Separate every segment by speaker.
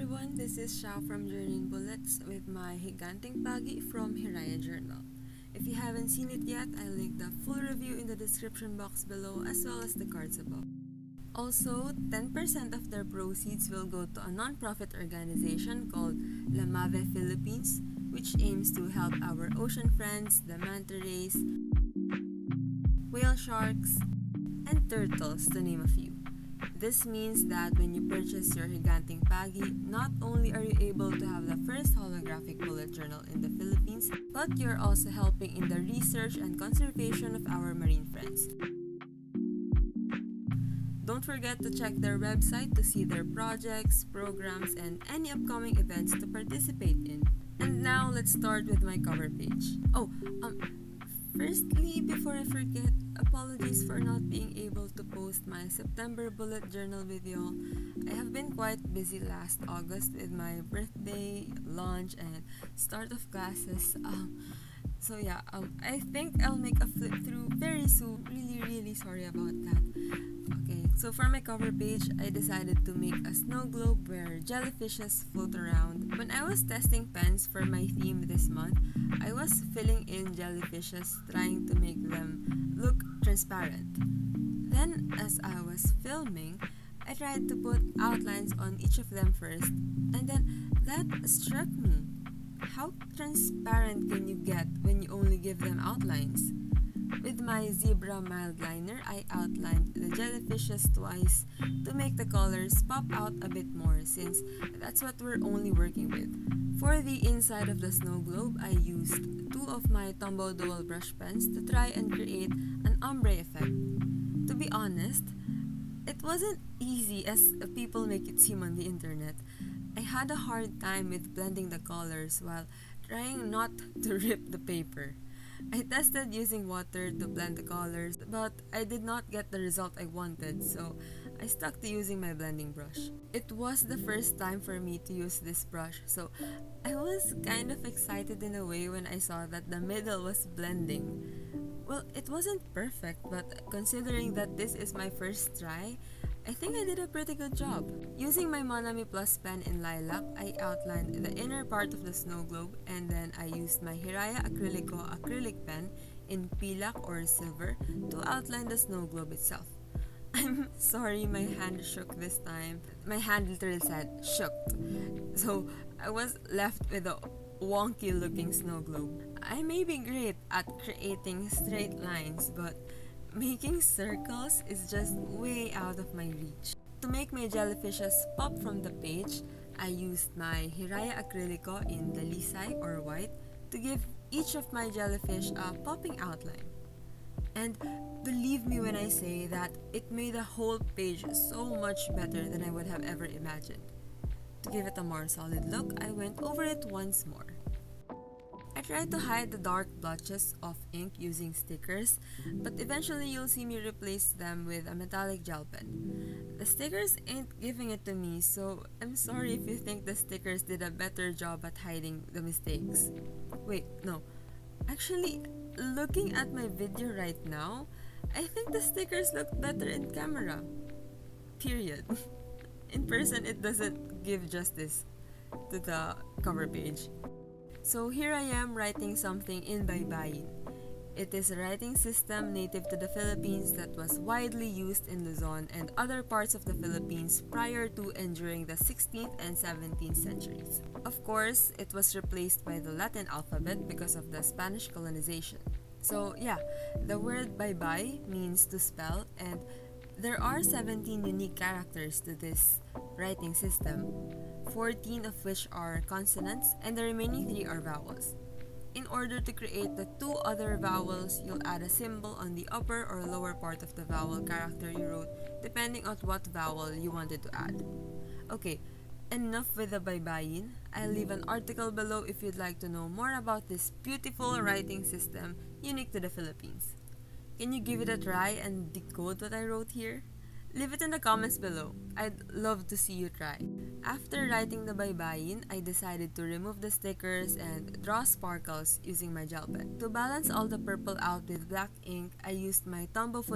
Speaker 1: everyone, this is Shao from Journey in Bullets with my Higanting Pagi from Hiraya Journal. If you haven't seen it yet, I'll link the full review in the description box below as well as the cards above. Also, 10% of their proceeds will go to a non-profit organization called Lamave Philippines, which aims to help our ocean friends, the manta rays, whale sharks, and turtles, to name a few. This means that when you purchase your Higanting Pagi, not only are you able to have the first holographic bullet journal in the Philippines, but you're also helping in the research and conservation of our marine friends. Don't forget to check their website to see their projects, programs, and any upcoming events to participate in. And now let's start with my cover page. Firstly, before I forget, apologies for not being able to post my September bullet journal video. I have been quite busy last August with my birthday, launch, and start of classes. I think I'll make a flip through very soon. Really sorry about that. Okay, so for my cover page, I decided to make a snow globe where jellyfishes float around. When I was testing pens for my theme this month, I was filling in jellyfishes trying to make them look transparent. Then, as I was filming, I tried to put outlines on each of them first, and then that struck me. How transparent can you get when you only give them outlines? With my zebra mild liner, I outlined the jellyfishes twice to make the colors pop out a bit more since that's what we're only working with. For the inside of the snow globe, I used two of my Tombow dual brush pens to try and create an ombre effect. To be honest, it wasn't easy as people make it seem on the internet. I had a hard time with blending the colors while trying not to rip the paper. I tested using water to blend the colors, but I did not get the result I wanted, so I stuck to using my blending brush. It was the first time for me to use this brush, so I was kind of excited in a way when I saw that the middle was blending. Well, it wasn't perfect, but considering that this is my first try, I think I did a pretty good job. Using my Monami Plus pen in lilac, I outlined the inner part of the snow globe, and then I used my Hiraya Acrylico acrylic pen in pilak or silver to outline the snow globe itself. I'm sorry my hand shook this time. My hand literally said shooked. So I was left with a wonky looking snow globe. I may be great at creating straight lines, but making circles is just way out of my reach. To make my jellyfishes pop from the page, I used my Hiraya Acrylico in Dalisay or white to give each of my jellyfish a popping outline. And believe me when I say that it made the whole page so much better than I would have ever imagined. To give it a more solid look, I went over it once more. I tried to hide the dark blotches of ink using stickers, but eventually you'll see me replace them with a metallic gel pen. The stickers ain't giving it to me, so I'm sorry if you think the stickers did a better job at hiding the mistakes. Wait, no. Actually, looking at my video right now, I think the stickers look better in camera. Period. In person, it doesn't give justice to the cover page. So here I am writing something in Baybayin. It is a writing system native to the Philippines that was widely used in Luzon and other parts of the Philippines prior to and during the 16th and 17th centuries. Of course, it was replaced by the Latin alphabet because of the Spanish colonization. So yeah, the word baybay means to spell, and there are 17 unique characters to this writing system, 14 of which are consonants and the remaining 3 are vowels. In order to create the 2 other vowels, you'll add a symbol on the upper or lower part of the vowel character you wrote, depending on what vowel you wanted to add. Okay, enough with the baybayin. I'll leave an article below if you'd like to know more about this beautiful writing system unique to the Philippines. Can you give it a try and decode what I wrote here? Leave it in the comments below. I'd love to see you try. After writing the baybayin, I decided to remove the stickers and draw sparkles using my gel pen. To balance all the purple out with black ink, I used my Tombow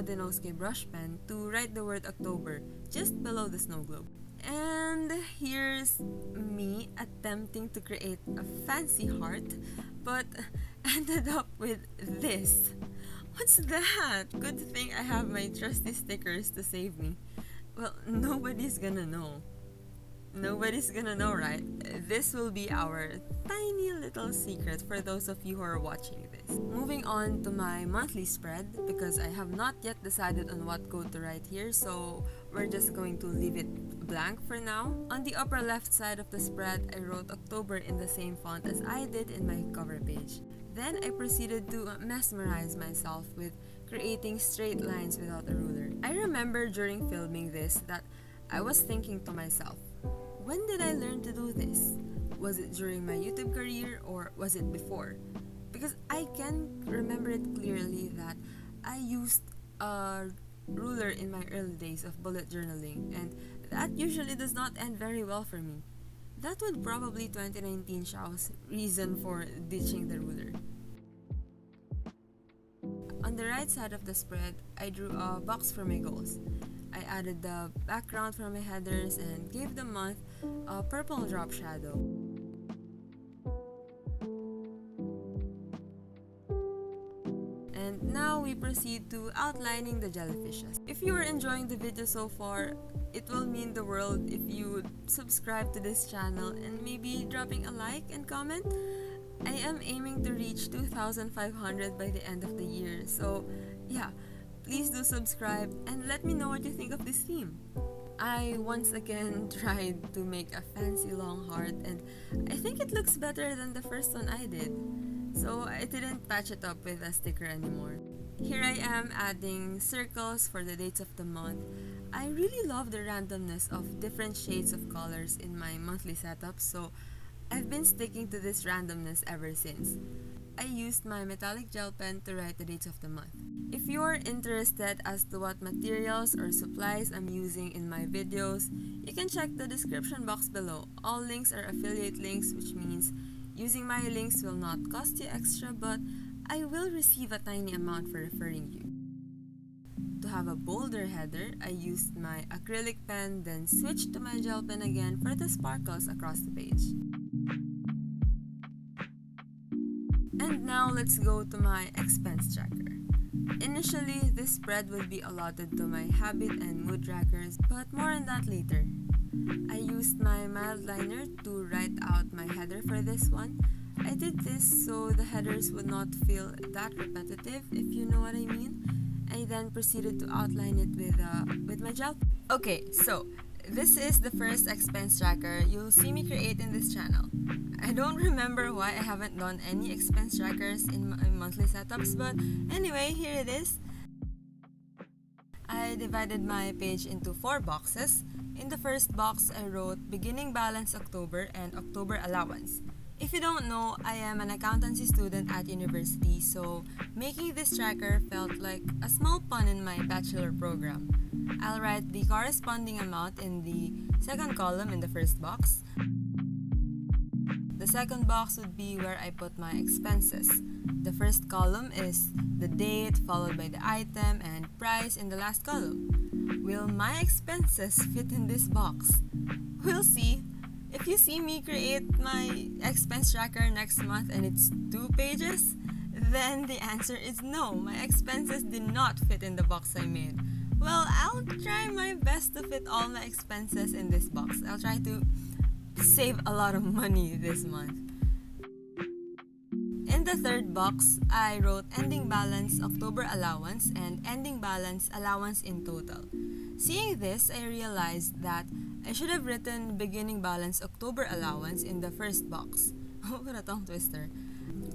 Speaker 1: brush pen to write the word October just below the snow globe. And here's me attempting to create a fancy heart, but ended up with this. What's that? Good thing I have my trusty stickers to save me. Well, nobody's gonna know. Nobody's gonna know, right? This will be our tiny little secret for those of you who are watching this. Moving on to my monthly spread, because I have not yet decided on what code to write here, so we're just going to leave it blank for now. On the upper left side of the spread, I wrote October in the same font as I did in my cover page. Then I proceeded to mesmerize myself with creating straight lines without a ruler. I remember during filming this that I was thinking to myself, when did I learn to do this? Was it during my YouTube career or was it before? Because I can remember it clearly that I used a ruler in my early days of bullet journaling, and that usually does not end very well for me. That would probably 2019 Xiao's reason for ditching the ruler. On the right side of the spread, I drew a box for my goals. I added the background for my headers and gave the month a purple drop shadow. And now we proceed to outlining the jellyfishes. If you are enjoying the video so far, it will mean the world if you would subscribe to this channel and maybe dropping a like and comment. I am aiming to reach 2,500 by the end of the year, so yeah, please do subscribe and let me know what you think of this theme. I once again tried to make a fancy long heart, and I think it looks better than the first one I did, so I didn't patch it up with a sticker anymore. Here I am adding circles for the dates of the month. I really love the randomness of different shades of colors in my monthly setup, so I've been sticking to this randomness ever since. I used my metallic gel pen to write the dates of the month. If you're interested as to what materials or supplies I'm using in my videos, you can check the description box below. All links are affiliate links, which means using my links will not cost you extra, but I will receive a tiny amount for referring you. To have a bolder header, I used my acrylic pen, then switched to my gel pen again for the sparkles across the page. And now let's go to my expense tracker. Initially, this spread would be allotted to my habit and mood trackers, but more on that later. I used my mild liner to write out my header for this one. I did this so the headers would not feel that repetitive, if you know what I mean. I then proceeded to outline it with my gel. Okay, so this is the first expense tracker you'll see me create in this channel. I don't remember why I haven't done any expense trackers in my monthly setups, but anyway, here it is. I divided my page into 4 boxes. In the first box, I wrote beginning balance October and October allowance. If you don't know, I am an accountancy student at university, so making this tracker felt like a small pun in my bachelor program. I'll write the corresponding amount in the second column in the first box. The second box would be where I put my expenses. The first column is the date, followed by the item, and price in the last column. Will my expenses fit in this box? We'll see. If you see me create my expense tracker next month and it's 2 pages, then the answer is no, my expenses did not fit in the box I made. Well, I'll try my best to fit all my expenses in this box. I'll try to save a lot of money this month. In the third box, I wrote ending balance October allowance and ending balance allowance in total. Seeing this, I realized that I should have written beginning balance October allowance in the first box. What a tongue twister.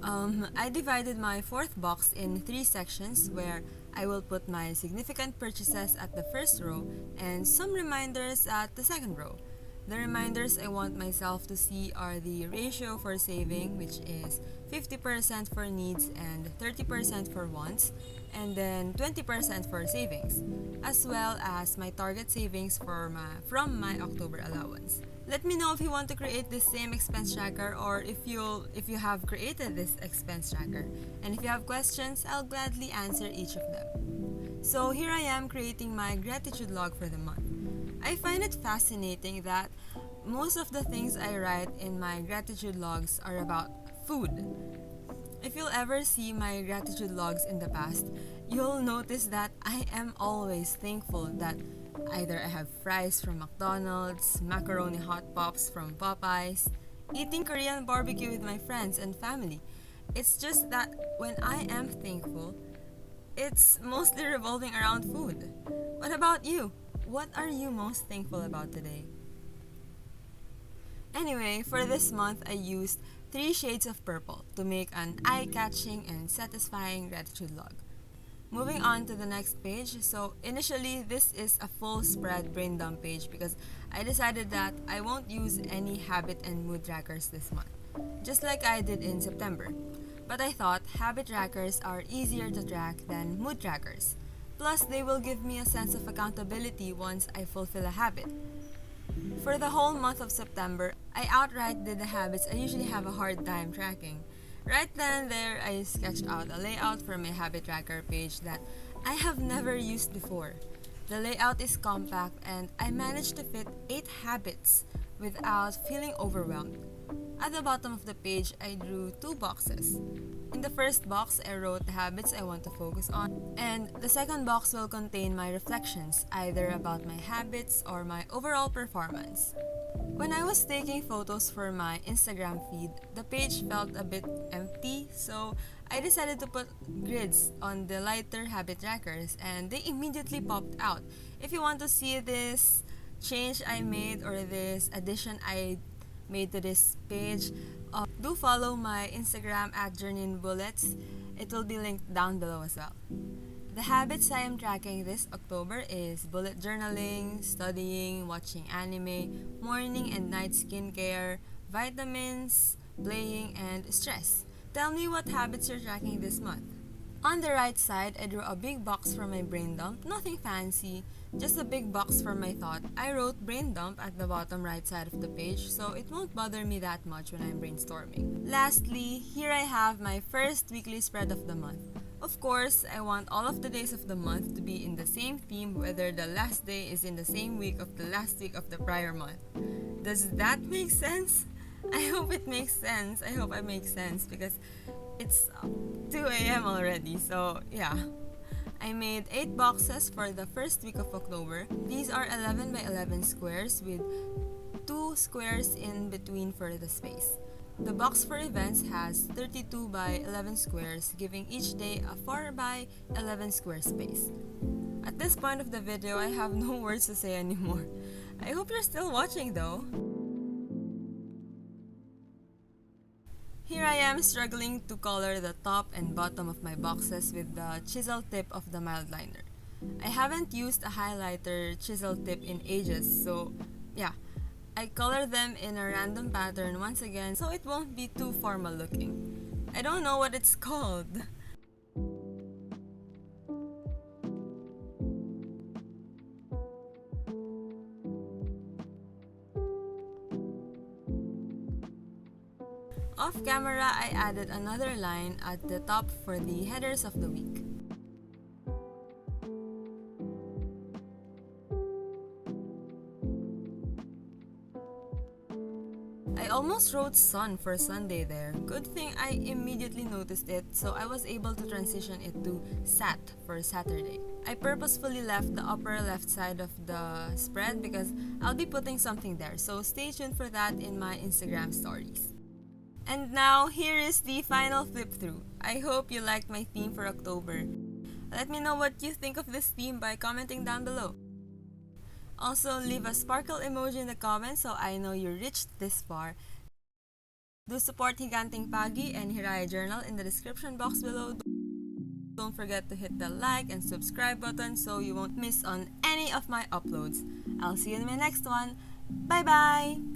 Speaker 1: I divided my fourth box in 3 sections where I will put my significant purchases at the first row and some reminders at the second row. The reminders I want myself to see are the ratio for saving, which is 50% for needs and 30% for wants, and then 20% for savings, as well as my target savings from my October allowance. Let me know if you want to create this same expense tracker or if you have created this expense tracker. And if you have questions, I'll gladly answer each of them. So here I am creating my gratitude log for the month. I find it fascinating that most of the things I write in my gratitude logs are about food. If you'll ever see my gratitude logs in the past, you'll notice that I am always thankful that either I have fries from McDonald's, macaroni hot pops from Popeyes, eating Korean barbecue with my friends and family. It's just that when I am thankful, it's mostly revolving around food. What about you? What are you most thankful about today? Anyway, for this month, I used 3 shades of purple to make an eye-catching and satisfying gratitude log. Moving on to the next page. So initially, this is a full spread brain dump page because I decided that I won't use any habit and mood trackers this month, just like I did in September. But I thought habit trackers are easier to track than mood trackers. Plus, they will give me a sense of accountability once I fulfill a habit. For the whole month of September, I outright did the habits I usually have a hard time tracking. Right then and there, I sketched out a layout for my habit tracker page that I have never used before. The layout is compact and I managed to fit 8 habits without feeling overwhelmed. At the bottom of the page, I drew 2 boxes. In the first box, I wrote the habits I want to focus on, and the second box will contain my reflections, either about my habits or my overall performance. When I was taking photos for my Instagram feed, the page felt a bit empty, so I decided to put grids on the lighter habit trackers, and they immediately popped out. If you want to see this change I made or this addition I made to this page, do follow my Instagram at Journey in Bullets. It will be linked down below as well. The habits I am tracking this October is bullet journaling, studying, watching anime, morning and night skincare, vitamins, playing, and stress. Tell me what habits you're tracking this month. On the right side, I drew a big box for my brain dump, nothing fancy, just a big box for my thought. I wrote brain dump at the bottom right side of the page so it won't bother me that much when I'm brainstorming. Lastly, here I have my first weekly spread of the month. Of course, I want all of the days of the month to be in the same theme, whether the last day is in the same week of the last week of the prior month. Does that make sense? I hope it makes sense. I hope I make sense because it's 2 a.m. already, so yeah. I made 8 boxes for the first week of October. These are 11 by 11 squares with 2 squares in between for the space. The box for events has 32 by 11 squares, giving each day a 4 by 11 square space. At this point of the video, I have no words to say anymore. I hope you're still watching though. Here I am struggling to color the top and bottom of my boxes with the chisel tip of the mild liner. I haven't used a highlighter chisel tip in ages, so yeah. I color them in a random pattern once again so it won't be too formal looking. I don't know what it's called. Off camera, I added another line at the top for the headers of the week. I almost wrote sun for Sunday there. Good thing I immediately noticed it, so I was able to transition it to sat for Saturday. I purposefully left the upper left side of the spread because I'll be putting something there, so stay tuned for that in my Instagram stories. And now, here is the final flip through. I hope you liked my theme for October. Let me know what you think of this theme by commenting down below. Also, leave a sparkle emoji in the comments so I know you reached this far. Do support Higanting Pagi and Hiraya Journal in the description box below. Don't forget to hit the like and subscribe button so you won't miss on any of my uploads. I'll see you in my next one. Bye bye!